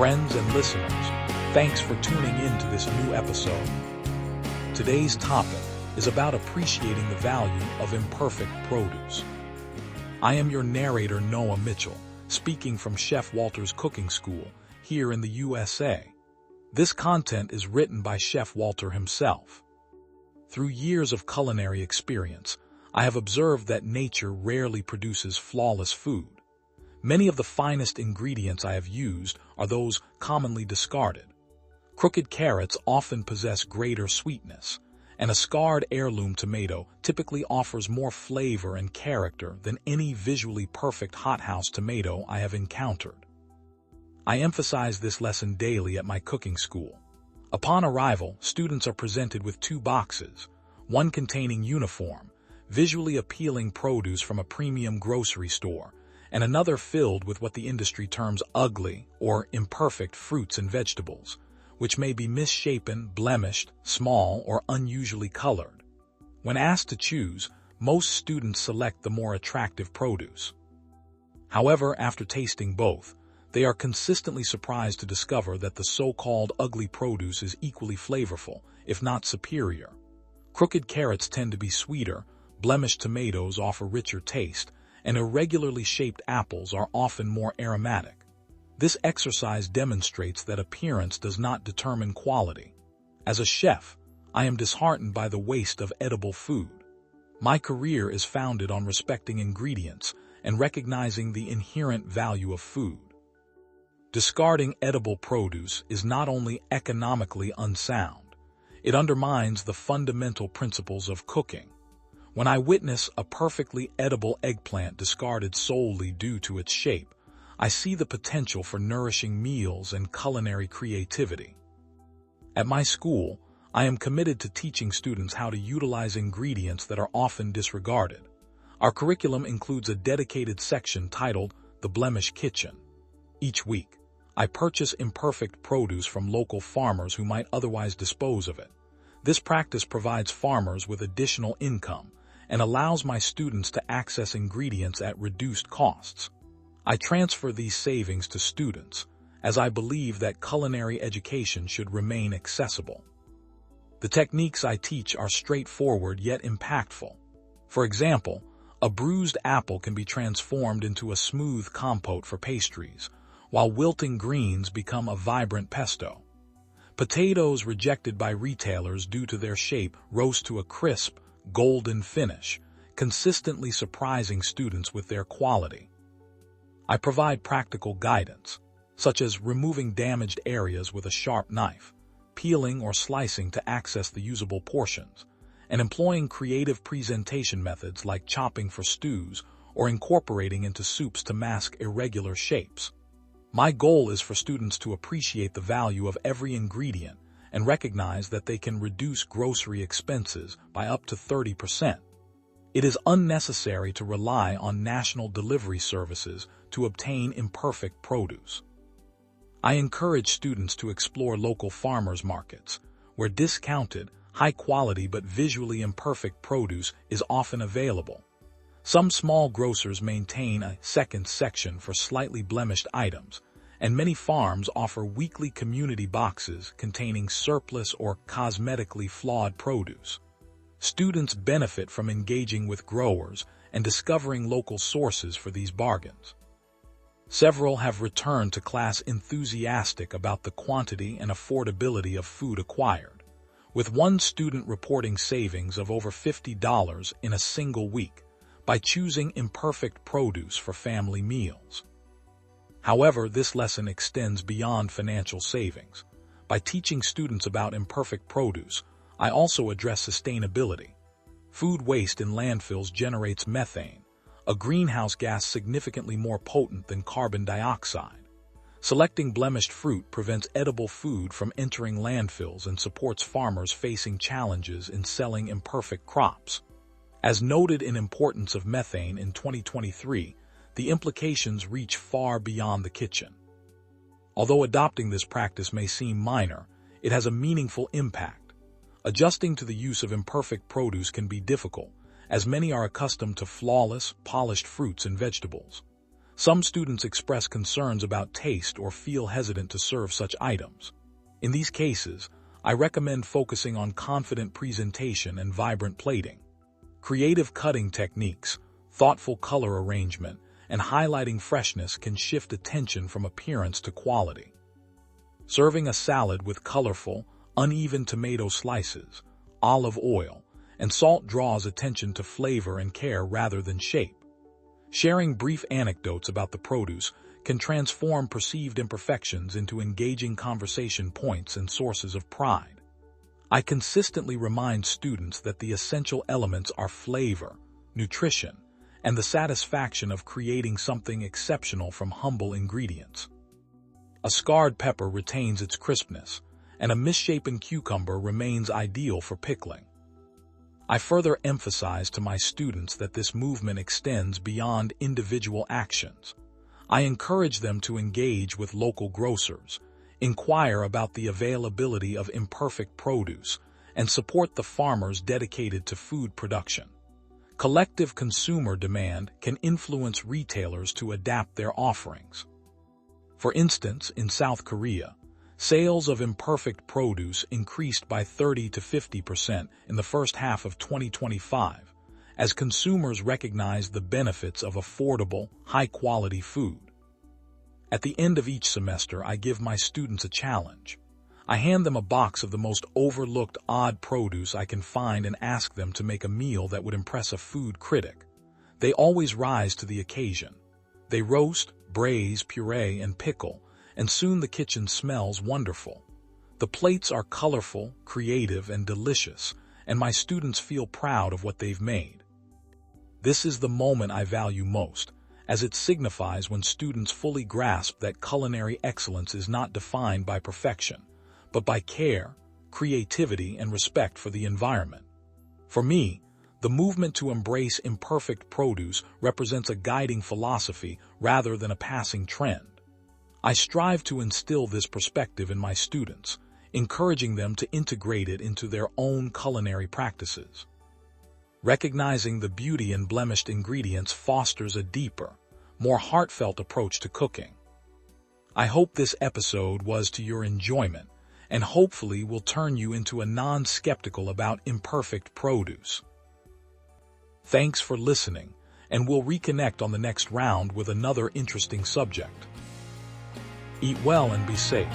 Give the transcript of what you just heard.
Friends and listeners, thanks for tuning in to this new episode. Today's topic is about appreciating the value of imperfect produce. I am your narrator, Noah Mitchell, speaking from Chef Walter's Cooking School here in the USA. This content is written by Chef Walter himself. Through years of culinary experience, I have observed that nature rarely produces flawless food. Many of the finest ingredients I have used are those commonly discarded. Crooked carrots often possess greater sweetness, and a scarred heirloom tomato typically offers more flavor and character than any visually perfect hothouse tomato I have encountered. I emphasize this lesson daily at my cooking school. Upon arrival, students are presented with two boxes, one containing uniform, visually appealing produce from a premium grocery store, and another filled with what the industry terms ugly or imperfect fruits and vegetables, which may be misshapen, blemished, small, or unusually colored. When asked to choose, most students select the more attractive produce. However, after tasting both, they are consistently surprised to discover that the so-called ugly produce is equally flavorful, if not superior. Crooked carrots tend to be sweeter, blemished tomatoes offer richer taste, and irregularly shaped apples are often more aromatic. This exercise demonstrates that appearance does not determine quality. As a chef, I am disheartened by the waste of edible food. My career is founded on respecting ingredients and recognizing the inherent value of food. Discarding edible produce is not only economically unsound, it undermines the fundamental principles of cooking. When I witness a perfectly edible eggplant discarded solely due to its shape, I see the potential for nourishing meals and culinary creativity. At my school, I am committed to teaching students how to utilize ingredients that are often disregarded. Our curriculum includes a dedicated section titled The Blemished Kitchen. Each week, I purchase imperfect produce from local farmers who might otherwise dispose of it. This practice provides farmers with additional income and allows my students to access ingredients at reduced costs. I transfer these savings to students, as I believe that culinary education should remain accessible. The techniques I teach are straightforward yet impactful. For example, a bruised apple can be transformed into a smooth compote for pastries, while wilting greens become a vibrant pesto. Potatoes rejected by retailers due to their shape roast to a crisp, golden finish, consistently surprising students with their quality. I provide practical guidance, such as removing damaged areas with a sharp knife, peeling or slicing to access the usable portions, and employing creative presentation methods like chopping for stews or incorporating into soups to mask irregular shapes. My goal is for students to appreciate the value of every ingredient and recognize that they can reduce grocery expenses by up to 30%. It is unnecessary to rely on national delivery services to obtain imperfect produce. I encourage students to explore local farmers markets, where discounted, high-quality but visually imperfect produce is often available. Some small grocers maintain a second section for slightly blemished items, and many farms offer weekly community boxes containing surplus or cosmetically flawed produce. Students benefit from engaging with growers and discovering local sources for these bargains. Several have returned to class enthusiastic about the quantity and affordability of food acquired, with one student reporting savings of over $50 in a single week by choosing imperfect produce for family meals. However, this lesson extends beyond financial savings. By teaching students about imperfect produce, I also address sustainability. Food waste in landfills generates methane, a greenhouse gas significantly more potent than carbon dioxide. Selecting blemished fruit prevents edible food from entering landfills and supports farmers facing challenges in selling imperfect crops. As noted in Importance of Methane in 2023, the implications reach far beyond the kitchen. Although adopting this practice may seem minor, it has a meaningful impact. Adjusting to the use of imperfect produce can be difficult, as many are accustomed to flawless, polished fruits and vegetables. Some students express concerns about taste or feel hesitant to serve such items. In these cases, I recommend focusing on confident presentation and vibrant plating. Creative cutting techniques, thoughtful color arrangement, and highlighting freshness can shift attention from appearance to quality. Serving a salad with colorful, uneven tomato slices, olive oil, and salt draws attention to flavor and care rather than shape. Sharing brief anecdotes about the produce can transform perceived imperfections into engaging conversation points and sources of pride. I consistently remind students that the essential elements are flavor, nutrition, and the satisfaction of creating something exceptional from humble ingredients. A scarred pepper retains its crispness, and a misshapen cucumber remains ideal for pickling. I further emphasize to my students that this movement extends beyond individual actions. I encourage them to engage with local grocers, inquire about the availability of imperfect produce, and support the farmers dedicated to food production. Collective consumer demand can influence retailers to adapt their offerings. For instance, in South Korea, sales of imperfect produce increased by 30 to 50% in the first half of 2025, as consumers recognize the benefits of affordable, high-quality food. At the end of each semester, I give my students a challenge. I hand them a box of the most overlooked odd produce I can find and ask them to make a meal that would impress a food critic. They always rise to the occasion. They roast, braise, puree, and pickle, and soon the kitchen smells wonderful. The plates are colorful, creative, and delicious, and my students feel proud of what they've made. This is the moment I value most, as it signifies when students fully grasp that culinary excellence is not defined by perfection, but by care, creativity, and respect for the environment. For me, the movement to embrace imperfect produce represents a guiding philosophy rather than a passing trend. I strive to instill this perspective in my students, encouraging them to integrate it into their own culinary practices. Recognizing the beauty in blemished ingredients fosters a deeper, more heartfelt approach to cooking. I hope this episode was to your enjoyment and hopefully will turn you into a non-skeptical about imperfect produce. Thanks for listening, and we'll reconnect on the next round with another interesting subject. Eat well and be safe.